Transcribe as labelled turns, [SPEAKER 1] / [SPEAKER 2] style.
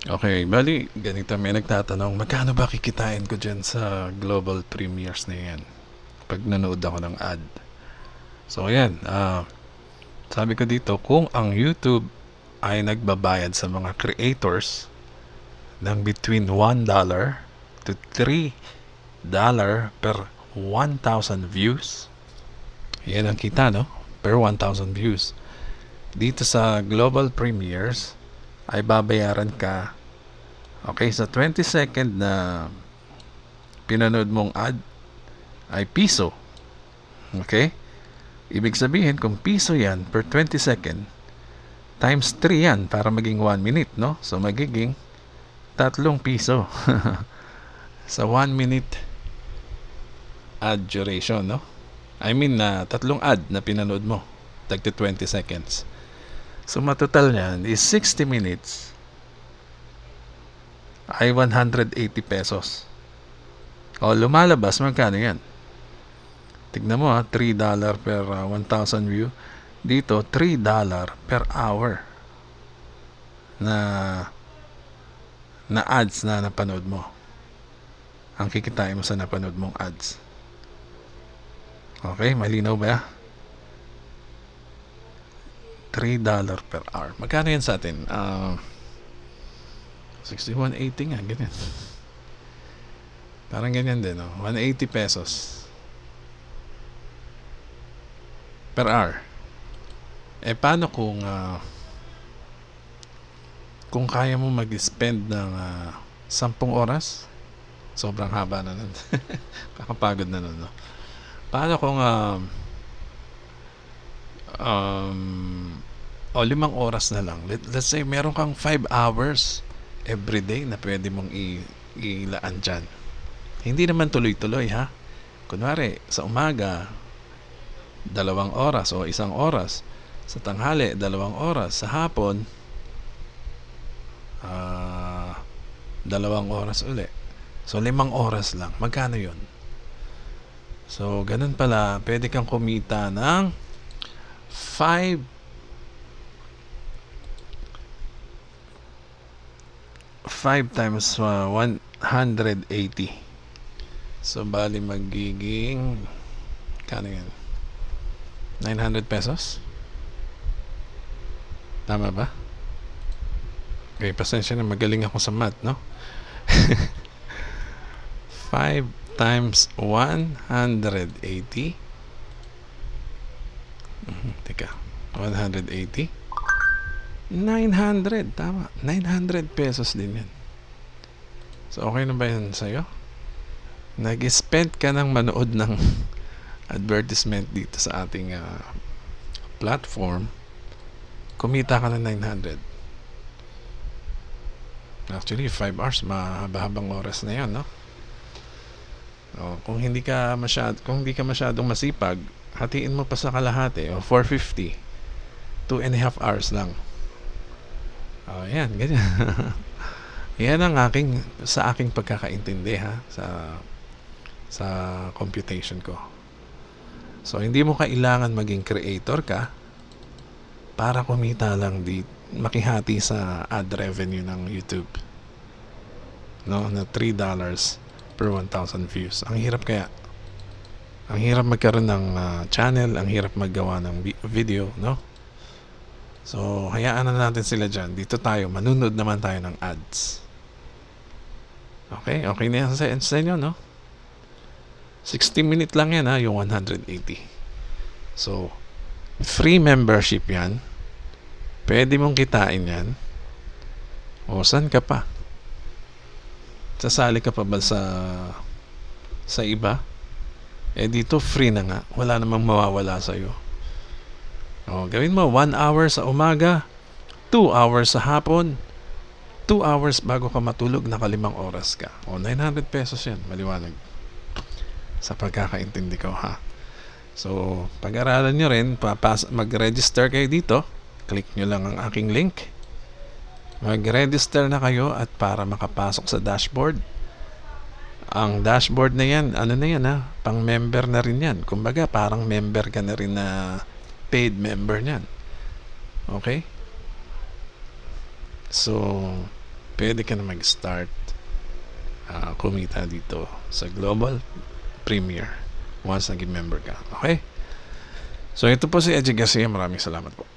[SPEAKER 1] Okay, bali ganito, may nagtatanong, magkano ba kikitain ko dyan sa global premieres na yan pag nanood ako ng ad? So ayan, sabi ko dito, kung ang YouTube ay nagbabayad sa mga creators ng between $1 to $3 per 1,000 views, yan ang kita, no? Per 1,000 views. Dito sa global premieres ay babayaran ka, okay, sa 20-second na pinanood mong ad ay piso. Okay? Ibig sabihin, kung piso yan per 20 second, times 3 yan para maging 1 minute, no? So, magiging 3 piso sa 1 minute ad duration, no? I mean, na 3 ad na pinanood mo, tagti 20 seconds. So, matotal niyan is 60 minutes ay 180 pesos. O, lumalabas, magkano yan? Tignan mo, $3 per 1,000 view. Dito, $3 per hour na ads na napanood mo. Ang kikitain mo sa napanood mong ads. Okay, malinaw ba? $3 per hour. Magkano yan sa atin? 61.80 nga, ganyan. Parang ganyan din, no? 180 pesos per hour. Eh, paano kung kaya mo mag-spend ng 10 oras? Sobrang haba na nun. Kakapagod na nun, no? Paano kung 5 oras na lang? Let's say meron kang 5 hours every day na pwede mong ilaan dyan. Hindi naman tuloy-tuloy, ha? Kunwari, sa umaga 2 oras o 1 oras, sa tanghali 2 oras, sa hapon 2 oras uli. So 5 oras lang. Magkano yun? So ganun pala, pwede kang kumita ng 5 times 180. So bali magiging kano yan? 900 pesos? Tama ba? Okay, pasensya na, magaling ako sa math, no? 5 times 180. Teka, 180. 900, tama. 900 pesos din yan. So, okay na ba yan sa'yo? Nag-spend ka ng manood ng advertisement dito sa ating platform. Kumita ka ng 900. Actually, 5 hours, mahaba-habang oras na yan, no? Kung hindi ka masyadong masipag, hatiin mo pa sa kalahati, 450. 2.5 hours lang. Yan, ganyan. Yan ang sa aking pagkakaintindi, ha, sa computation ko. So, hindi mo kailangan maging creator ka para kumita lang makihati sa ad revenue ng YouTube. No, na $3 per 1,000 views. Ang hirap kaya. Ang hirap magkaroon ng channel, ang hirap maggawa ng video, no? So, hayaan na natin sila dyan. Dito tayo, manunod naman tayo ng ads. Okay? Okay na yan sa inyo, no? 60 minutes lang yan, ha? Yung 180. So, free membership yan. Pwede mong kitain yan. O, saan ka pa? Sasali ka pa ba sa iba? Eh, dito free na nga. Wala namang mawawala sa'yo. Gawin mo 1 hour sa umaga, 2 hours sa hapon, 2 hours bago ka matulog, naka 5 oras ka. 900 pesos yan, maliwanag. Sa pagkakaintindi ko, ha. So, pag-aralan nyo rin, mag-register kayo dito. Click nyo lang ang aking link. Mag-register na kayo at para makapasok sa dashboard. Ang dashboard na yan, ano na yan, ha? Pang-member na rin yan. Kumbaga, parang member ka na rin na paid member niyan. Okay? So, pwede ka na mag-start kumita dito sa Global Premier once naging member ka. Okay? So ito po si Edgy Garcia. Maraming salamat po.